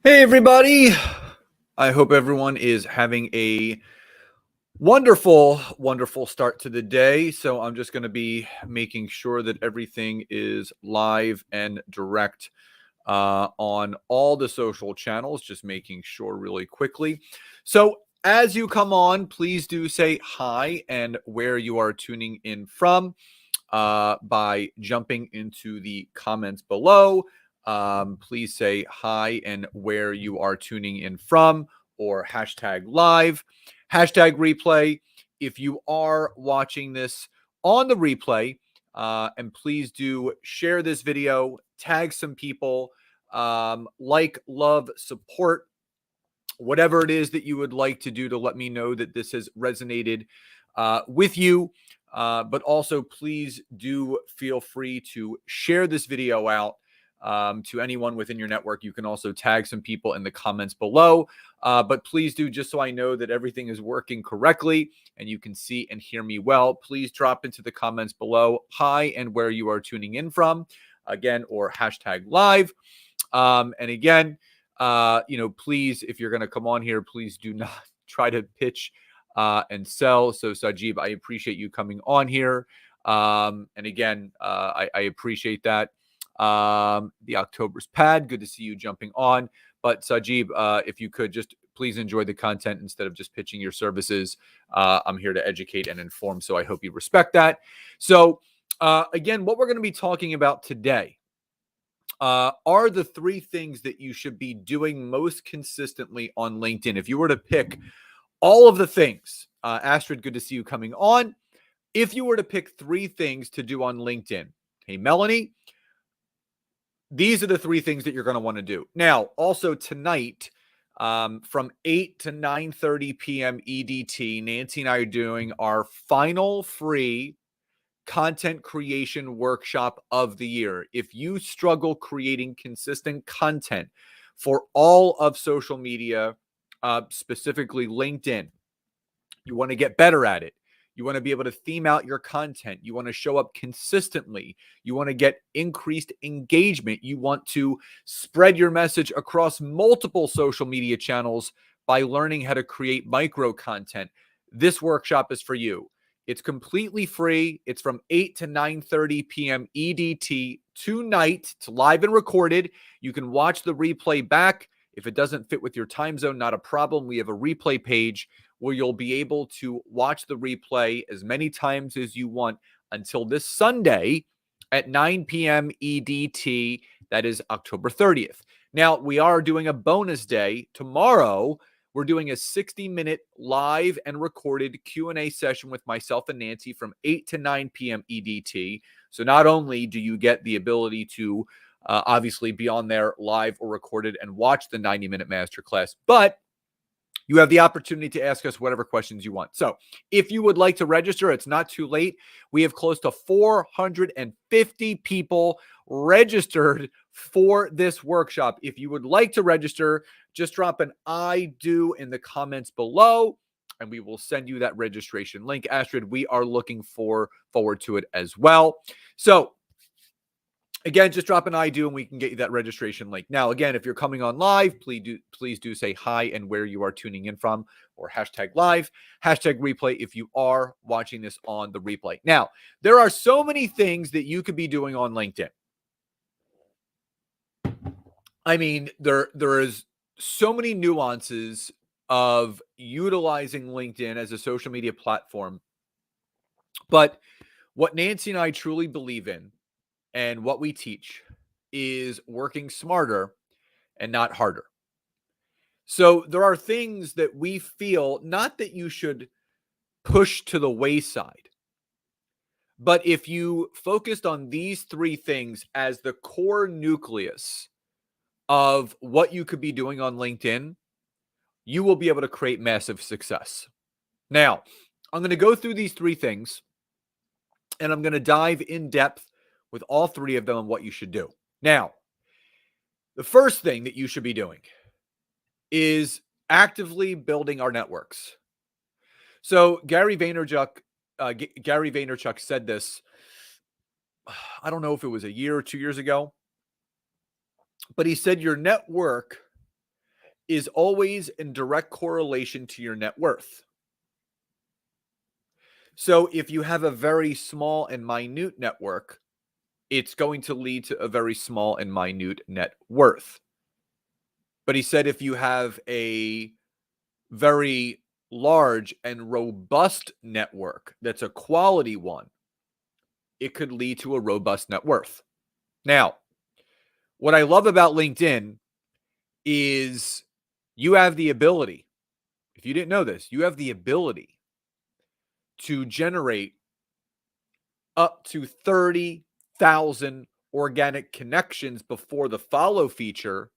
Hey, everybody. I hope everyone is having a wonderful, wonderful start to the day. So, I'm just going to be making sure that everything is live and direct on all the social channels, just making sure really quickly. So, as you come on, please do say hi and where you are tuning in from by jumping into the comments below. Please say hi and where you are tuning in from, or hashtag live, hashtag replay. If you are watching this on the replay, and please do share this video, tag some people, like, love, support, whatever it is that you would like to do to let me know that this has resonated with you. But also, please do feel free to share this video out to anyone within your network. You can also tag some people in the comments below. But please do, just so I know that everything is working correctly and you can see and hear me well, please drop into the comments below hi and where you are tuning in from, again, or hashtag live. And again, please, if you're going to come on here, please do not try to pitch and sell. So, Sajib, I appreciate you coming on here. And again, I appreciate that. The October's pad, good to see you jumping on. But Sajib, if you could just please enjoy the content instead of just pitching your services. I'm here to educate and inform, so I hope you respect that. So, again, what we're going to be talking about today are the three things that you should be doing most consistently on LinkedIn. If you were to pick all of the things, Astrid, good to see you coming on. If you were to pick three things to do on LinkedIn, hey, Melanie, these are the three things that you're going to want to do. Now, also tonight, from 8 to 9:30 p.m. EDT, Nancy and I are doing our final free content creation workshop of the year. If you struggle creating consistent content for all of social media, specifically LinkedIn, you want to get better at it. You want to be able to theme out your content. You want to show up consistently. You want to get increased engagement. You want to spread your message across multiple social media channels by learning how to create micro content. This workshop is for you. It's completely free. It's from 8 to 9:30 p.m. EDT tonight. It's live and recorded. You can watch the replay back. If it doesn't fit with your time zone, not a problem. We have a replay page where you'll be able to watch the replay as many times as you want until this Sunday at 9 p.m. EDT. That is October 30th. Now, we are doing a bonus day tomorrow. We're doing a 60-minute live and recorded Q&A session with myself and Nancy from 8 to 9 p.m. EDT. So not only do you get the ability to obviously be on there live or recorded and watch the 90-minute masterclass, but you have the opportunity to ask us whatever questions you want. So if you would like to register, it's not too late. We have close to 450 people registered for this workshop. If you would like to register, just drop an I do in the comments below, and we will send you that registration link. Astrid, we are looking forward to it as well. So again, just drop an I do and we can get you that registration link. Now, again, if you're coming on live, please do say hi and where you are tuning in from, or hashtag live, hashtag replay if you are watching this on the replay. Now, there are so many things that you could be doing on LinkedIn. I mean, there is so many nuances of utilizing LinkedIn as a social media platform. But what Nancy and I truly believe in, and what we teach, is working smarter and not harder. So there are things that we feel not that you should push to the wayside, but if you focused on these three things as the core nucleus of what you could be doing on LinkedIn, you will be able to create massive success. Now, I'm going to go through these three things and I'm going to dive in depth with all three of them on what you should do. Now, the first thing that you should be doing is actively building our networks. So Gary Vaynerchuk said this, I don't know if it was a year or 2 years ago, but he said your network is always in direct correlation to your net worth. So if you have a very small and minute network, it's going to lead to a very small and minute net worth. But he said if you have a very large and robust network that's a quality one, it could lead to a robust net worth. Now, what I love about LinkedIn is you have the ability, if you didn't know this, you have the ability to generate up to 30,000 organic connections before the follow feature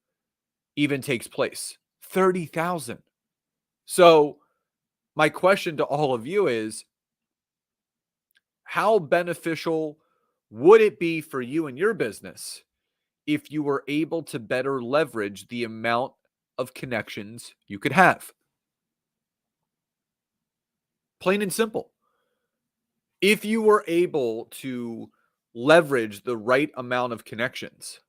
even takes place. 30,000. So my question to all of you is, how beneficial would it be for you and your business if you were able to better leverage the amount of connections you could have? Plain and simple. If you were able to leverage the right amount of connections,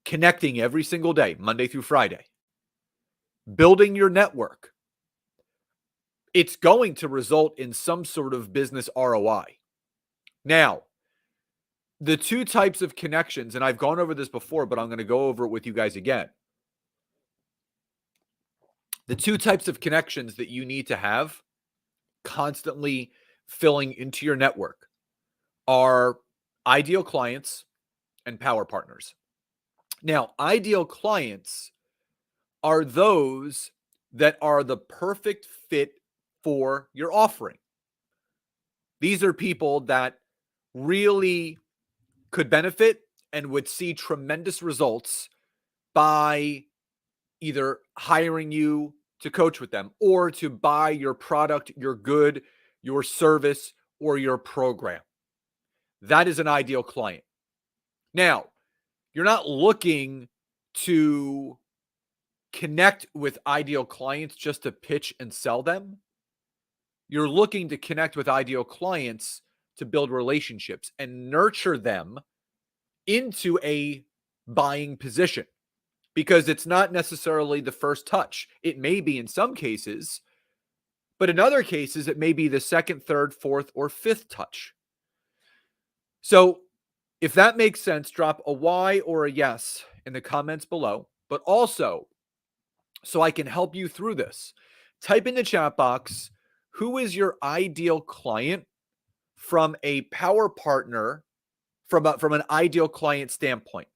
connecting every single day, Monday through Friday, building your network, it's going to result in some sort of business ROI. Now, the two types of connections, and I've gone over this before, but I'm going to go over it with you guys again. The two types of connections that you need to have constantly filling into your network are ideal clients and power partners. Now, ideal clients are those that are the perfect fit for your offering. These are people that really could benefit and would see tremendous results by either hiring you to coach with them or to buy your product, your good, your service, or your program. That is an ideal client. Now, you're not looking to connect with ideal clients just to pitch and sell them. You're looking to connect with ideal clients to build relationships and nurture them into a buying position, because it's not necessarily the first touch. It may be in some cases, but in other cases, it may be the second, third, fourth, or fifth touch. So if that makes sense, drop a Y or a yes in the comments below. But also, so I can help you through this, type in the chat box, who is your ideal client from a power partner, from an ideal client standpoint.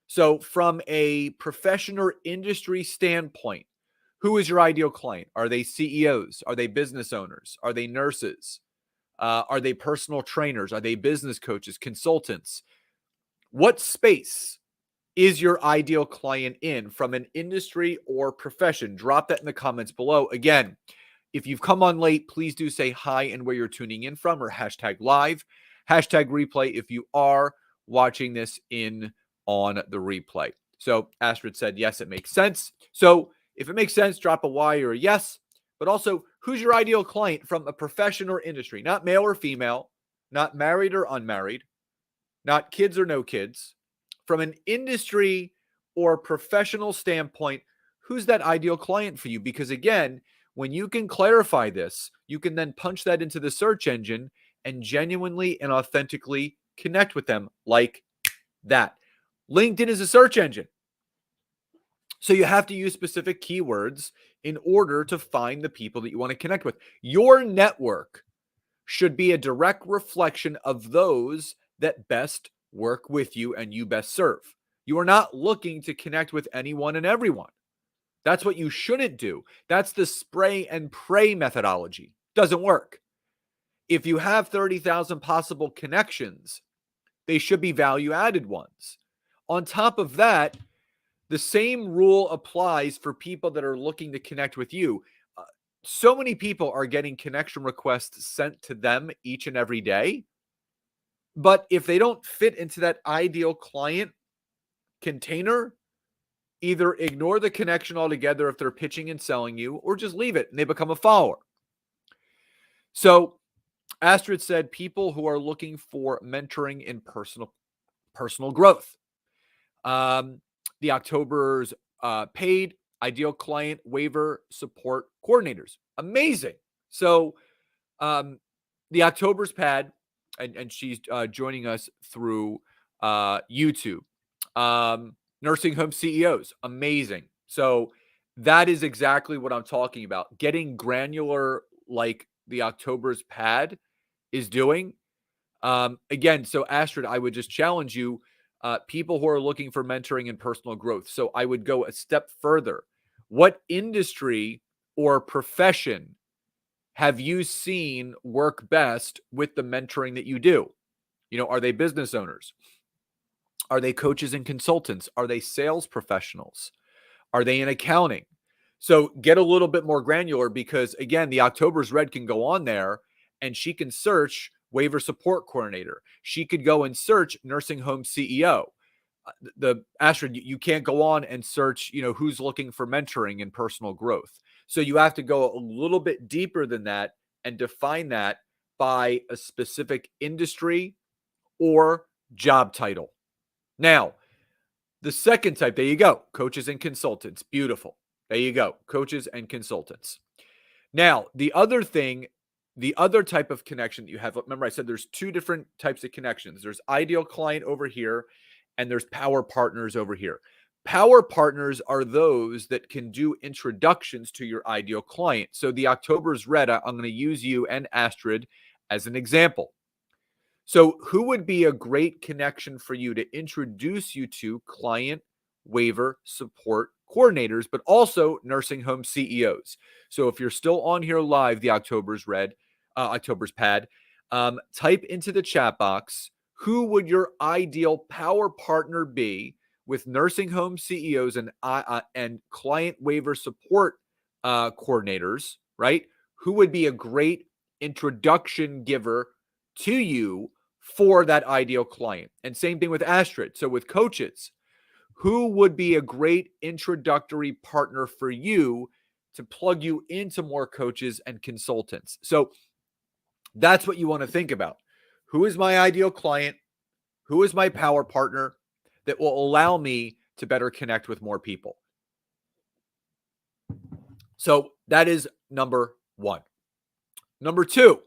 So from a professional industry standpoint, who is your ideal client? Are they CEOs? Are they business owners? Are they nurses? Are they personal trainers? Are they business coaches, consultants? What space is your ideal client in from an industry or profession? Drop that in the comments below. Again, if you've come on late, please do say hi and where you're tuning in from, or hashtag live, hashtag replay if you are watching this on the replay. So Astrid said, yes, it makes sense. So if it makes sense, drop a Y or a yes. But also, who's your ideal client from a profession or industry? Not male or female, not married or unmarried, not kids or no kids. From an industry or professional standpoint, who's that ideal client for you? Because again, when you can clarify this, you can then punch that into the search engine and genuinely and authentically connect with them like that. LinkedIn is a search engine. So you have to use specific keywords in order to find the people that you want to connect with. Your network should be a direct reflection of those that best work with you and you best serve. You are not looking to connect with anyone and everyone. That's what you shouldn't do. That's the spray and pray methodology. Doesn't work. If you have 30,000 possible connections, they should be value-added ones. On top of that, the same rule applies for people that are looking to connect with you. So many people are getting connection requests sent to them each and every day. But if they don't fit into that ideal client container, either ignore the connection altogether if they're pitching and selling you, or just leave it and they become a follower. So Astrid said people who are looking for mentoring in personal growth. The October's paid ideal client waiver support coordinators. Amazing. So the October's pad, and she's joining us through YouTube. Nursing home CEOs, amazing. So that is exactly what I'm talking about. Getting granular like the October's pad is doing. Again, so Astrid, I would just challenge you, people who are looking for mentoring and personal growth. So I would go a step further. What industry or profession have you seen work best with the mentoring that you do? Are they business owners? Are they coaches and consultants? Are they sales professionals? Are they in accounting? So get a little bit more granular because, again, the October's Red can go on there and she can search waiver support coordinator. She could go and search nursing home CEO. The Astrid, you can't go on and search, who's looking for mentoring and personal growth. So you have to go a little bit deeper than that and define that by a specific industry or job title. Now, the second type, there you go, coaches and consultants. Beautiful. There you go, coaches and consultants. Now, the other type of connection that you have, remember I said there's two different types of connections. There's ideal client over here, and there's power partners over here. Power partners are those that can do introductions to your ideal client. So the October's Red, I'm going to use you and Astrid as an example. So who would be a great connection for you to introduce you to client waiver support coordinators, but also nursing home CEOs? So if you're still on here live, the October's pad, type into the chat box, who would your ideal power partner be with nursing home CEOs and client waiver support coordinators, right? Who would be a great introduction giver to you for that ideal client? And same thing with Astrid. So with coaches, who would be a great introductory partner for you to plug you into more coaches and consultants? So that's what you want to think about. Who is my ideal client? Who is my power partner that will allow me to better connect with more people? So that is number one. Number two,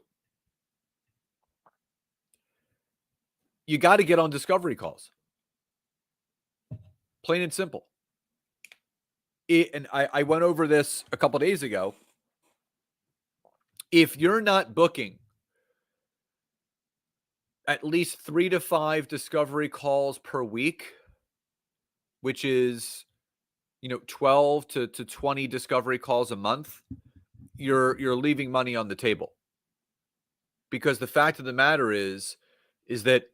you got to get on discovery calls. Plain and simple. And I went over this a couple days ago. If you're not booking at least 3 to 5 discovery calls per week, which is 12 to 20 discovery calls a month, you're leaving money on the table. Because the fact of the matter is that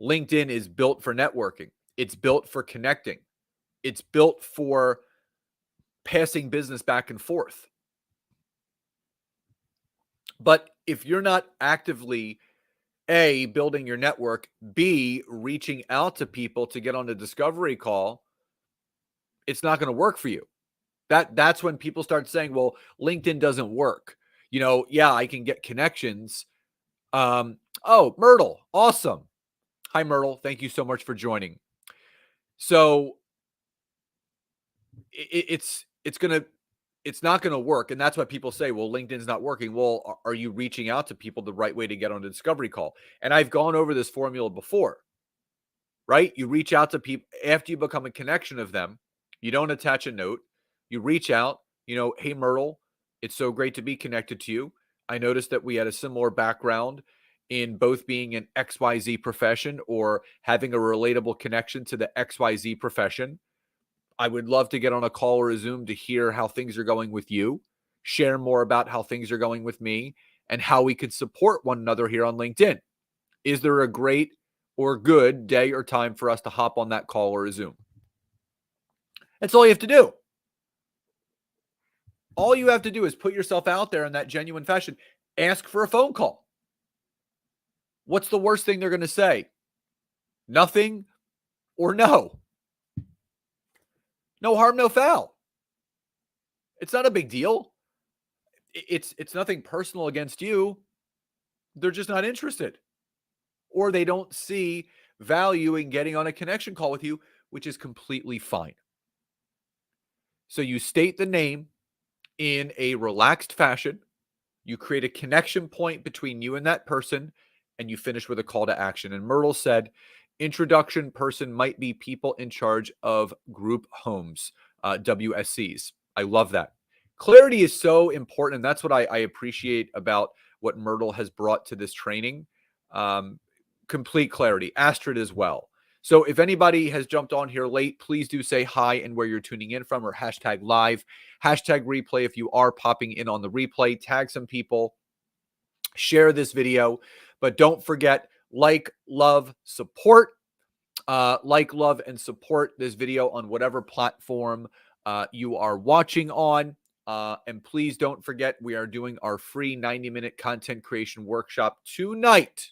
LinkedIn is built for networking. It's built for connecting. It's built for passing business back and forth. But if you're not actively A, building your network, B, reaching out to people to get on a discovery call, it's not going to work for you. That's when people start saying, well, LinkedIn doesn't work. Yeah, I can get connections. Oh, Myrtle, awesome. Hi, Myrtle. Thank you so much for joining. So it's not going to work. And that's why people say, well, LinkedIn's not working. Well, are you reaching out to people the right way to get on a discovery call? And I've gone over this formula before, right? You reach out to people after you become a connection of them. You don't attach a note. You reach out, hey, Myrtle, it's so great to be connected to you. I noticed that we had a similar background in both being an XYZ profession or having a relatable connection to the XYZ profession. I would love to get on a call or a Zoom to hear how things are going with you, share more about how things are going with me, and how we could support one another here on LinkedIn. Is there a great or good day or time for us to hop on that call or a Zoom? That's all you have to do. All you have to do is put yourself out there in that genuine fashion. Ask for a phone call. What's the worst thing they're going to say? Nothing or no. No harm, no foul. It's not a big deal. It's nothing personal against you. They're just not interested. Or they don't see value in getting on a connection call with you, which is completely fine. So you state the name in a relaxed fashion. You create a connection point between you and that person, and you finish with a call to action. And Myrtle said, introduction person might be people in charge of group homes, WSCs. I love that. Clarity is so important. And that's what I appreciate about what Myrtle has brought to this training. Complete clarity. Astrid as well. So if anybody has jumped on here late, please do say hi and where you're tuning in from, or hashtag live, hashtag replay if you are popping in on the replay. Tag some people, share this video, but don't forget, like, love, support. Like, love, and support this video on whatever platform you are watching on. And please don't forget, we are doing our free 90-minute content creation workshop tonight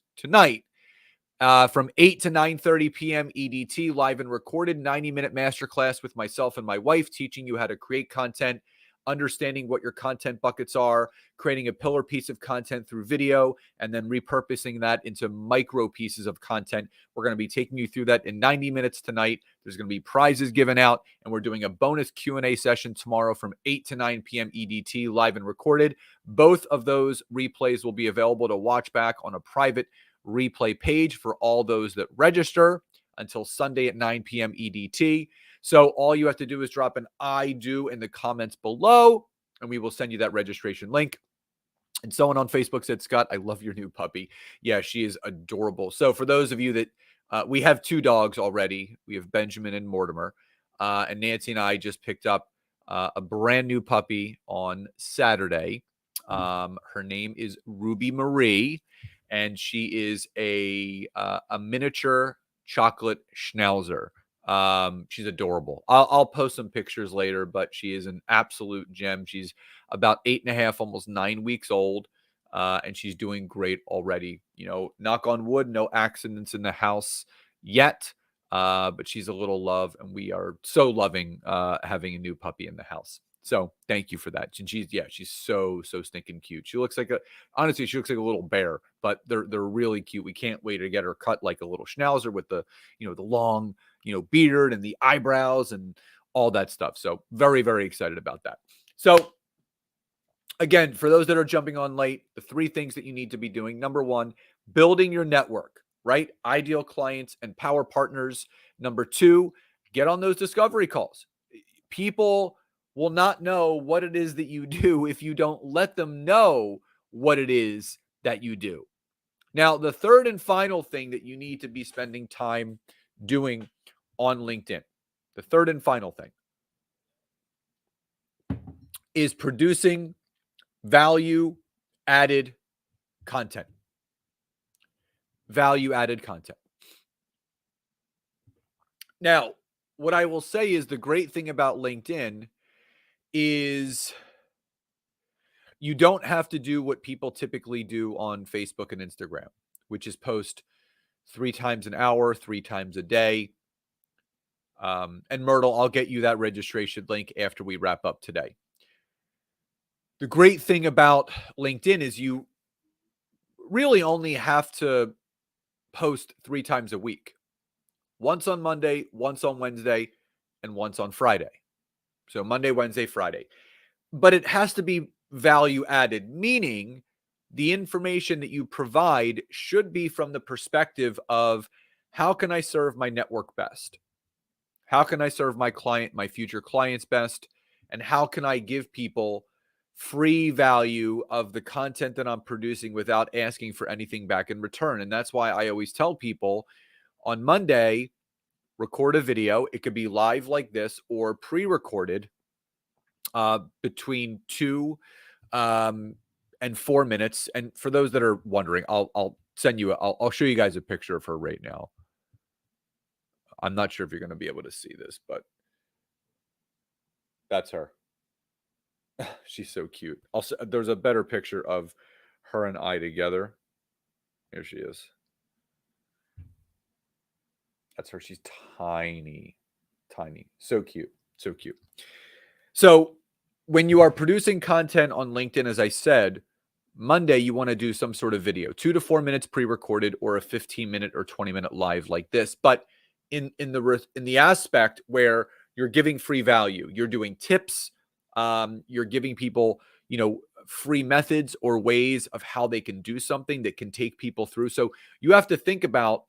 from 8 to 9:30 p.m. EDT, live and recorded, 90-minute masterclass with myself and my wife, teaching you how to create content, understanding what your content buckets are, creating a pillar piece of content through video, and then repurposing that into micro pieces of content. We're going to be taking you through that in 90 minutes tonight. There's going to be prizes given out, and we're doing a bonus Q&A session tomorrow from 8 to 9 p.m. EDT, live and recorded. Both of those replays will be available to watch back on a private replay page for all those that register until Sunday at 9 p.m. EDT. So all you have to do is drop an I do in the comments below, and we will send you that registration link. And someone on Facebook said, Scott, I love your new puppy. Yeah, she is adorable. So for those of you that we have 2 dogs already, we have Benjamin and Mortimer, and Nancy and I just picked up a brand new puppy on Saturday. Her name is Ruby Marie, and she is a miniature chocolate schnauzer. She's adorable. I'll post some pictures later, but she is an absolute gem. She's about 8.5, almost 9 weeks old, and she's doing great already. You know, knock on wood, no accidents in the house yet, but she's a little love, and we are so loving having a new puppy in the house. So thank you for that. And she's so stinking cute. She looks like honestly, she looks like a little bear, but they're really cute. We can't wait to get her cut like a little schnauzer with the long, beard and the eyebrows and all that stuff. So very, very excited about that. So again, for those that are jumping on late, the 3 things that you need to be doing. Number 1, building your network, right? Ideal clients and power partners. Number 2, get on those discovery calls. People will not know what it is that you do if you don't let them know what it is that you do. Now, the third and final thing that you need to be spending time doing on LinkedIn, the third and final thing, is producing value-added content. Value-added content. Now, what I will say is the great thing about LinkedIn is you don't have to do what people typically do on Facebook and Instagram, which is post 3 times an hour, 3 times a day. And Myrtle, I'll get you that registration link after we wrap up today. The great thing about LinkedIn is you really only have to post 3 times a week. Once on Monday, once on Wednesday, and once on Friday. So Monday, Wednesday, Friday. But it has to be value added, meaning the information that you provide should be from the perspective of how can I serve my network best? How can I serve my future clients best? And how can I give people free value of the content that I'm producing without asking for anything back in return? And that's why I always tell people on Monday, record a video. It could be live like this or pre-recorded between 2 and 4 minutes. And for those that are wondering, I'll send you, I'll show you guys a picture of her right now. I'm not sure if you're going to be able to see this, but that's her. She's so cute. There's a better picture of her and I together. Here she is. That's her. She's tiny. So cute. So cute. So when you are producing content on LinkedIn, as I said, Monday, you want to do some sort of video, 2 to 4 minutes pre-recorded or a 15-minute or 20-minute live like this. But in the aspect where you're giving free value. You're doing tips. You're giving people, free methods or ways of how they can do something that can take people through. So you have to think about,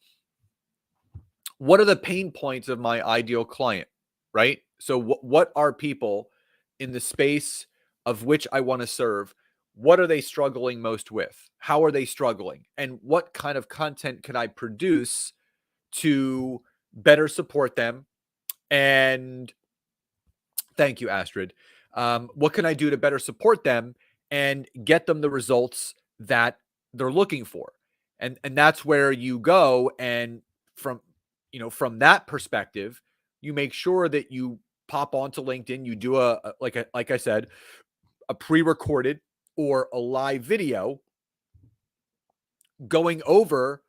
what are the pain points of my ideal client, right? So what are people in the space of which I want to serve? What are they struggling most with? How are they struggling? And what kind of content can I produce to better support them? And thank you, Astrid. What can I do to better support them and get them the results that they're looking for? And that's where you go. And from that perspective, you make sure that you pop onto LinkedIn. You do like I said, a pre-recorded or a live video going over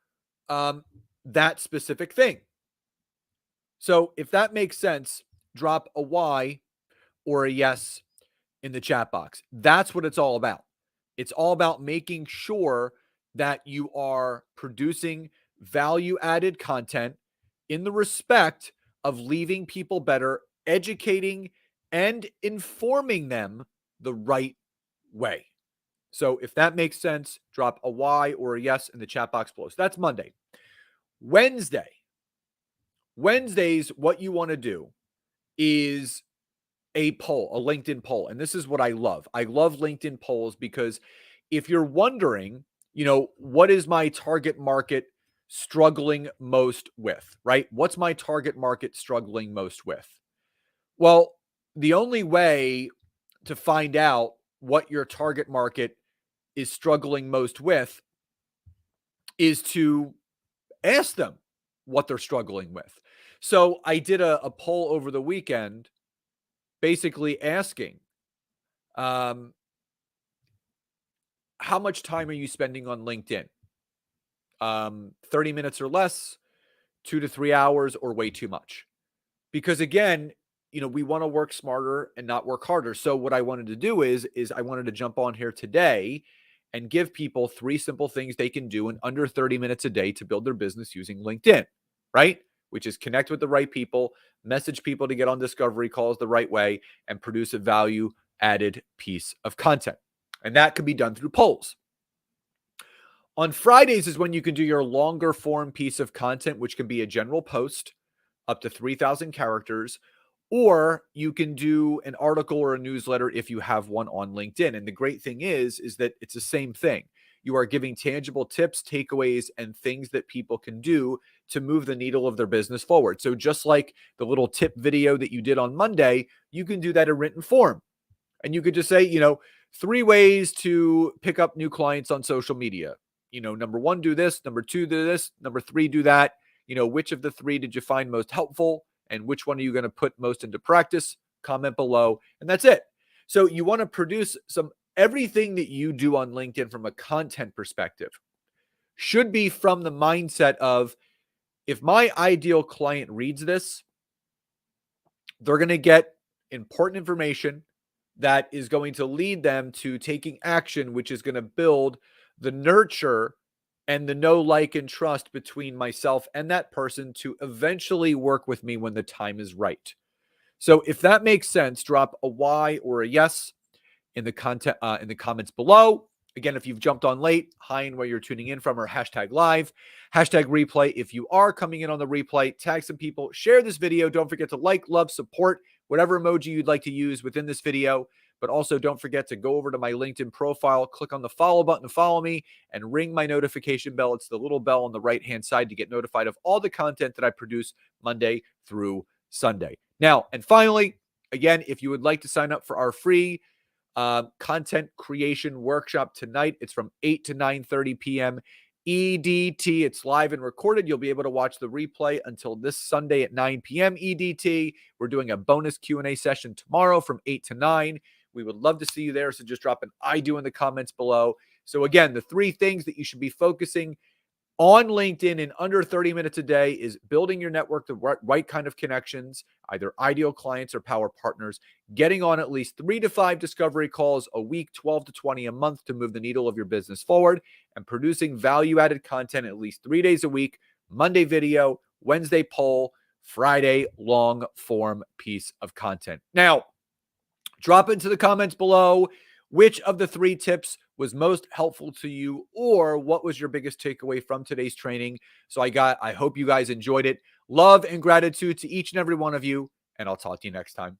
that specific thing. So if that makes sense, drop a Y or a yes in the chat box. That's what it's all about. It's all about making sure that you are producing value-added content in the respect of leaving people better, educating and informing them the right way. So if that makes sense, drop a Y or a yes in the chat box below. So that's Monday. Wednesdays, what you want to do is a poll, a LinkedIn poll. And this is what I love. I love LinkedIn polls because if you're wondering, what is my target market struggling most with, right? What's my target market struggling most with? Well, the only way to find out what your target market is struggling most with is to ask them what they're struggling with. So I did a poll over the weekend, basically asking, how much time are you spending on LinkedIn? 30 minutes or less, 2 to 3 hours, or way too much? Because again, we want to work smarter and not work harder. So what I wanted to do is I wanted to jump on here today and give people 3 simple things they can do in under 30 minutes a day to build their business using LinkedIn, right? Which is connect with the right people, message people to get on discovery calls the right way, and produce a value-added piece of content. And that can be done through polls. On Fridays is when you can do your longer form piece of content, which can be a general post up to 3,000 characters, or you can do an article or a newsletter if you have one on LinkedIn. And the great thing is that it's the same thing. You are giving tangible tips, takeaways, and things that people can do to move the needle of their business forward. So just like the little tip video that you did on Monday, you can do that in written form. And you could just say, 3 ways to pick up new clients on social media. Number 1, do this. Number 2, do this. Number 3, do that. Which of the 3 did you find most helpful? And which one are you going to put most into practice? Comment below. And that's it. So you want to produce everything that you do on LinkedIn from a content perspective should be from the mindset of, if my ideal client reads this, they're going to get important information that is going to lead them to taking action, which is going to build the nurture and the know, like, and trust between myself and that person to eventually work with me when the time is right. So if that makes sense, drop a Y or a yes in the comments below. Again, if you've jumped on late, hi and where you're tuning in from, or hashtag live, hashtag replay. If you are coming in on the replay, tag some people, share this video. Don't forget to like, love, support, whatever emoji you'd like to use within this video. But also don't forget to go over to my LinkedIn profile, click on the follow button to follow me, and ring my notification bell. It's the little bell on the right-hand side to get notified of all the content that I produce Monday through Sunday. Now, and finally, again, if you would like to sign up for our free content creation workshop tonight, it's from 8 to 9:30 p.m. EDT. It's live and recorded. You'll be able to watch the replay until this Sunday at 9 p.m. EDT. We're doing a bonus Q&A session tomorrow from 8 to 9. We would love to see you there. So just drop an I do in the comments below. So again, the 3 things that you should be focusing on LinkedIn in under 30 minutes a day is building your network, the right kind of connections, either ideal clients or power partners, getting on at least 3 to 5 discovery calls a week, 12 to 20 a month to move the needle of your business forward, and producing value-added content at least 3 days a week, Monday video, Wednesday poll, Friday long form piece of content. Now, drop into the comments below which of the 3 tips was most helpful to you, or what was your biggest takeaway from today's training. So I hope you guys enjoyed it. Love and gratitude to each and every one of you, and I'll talk to you next time.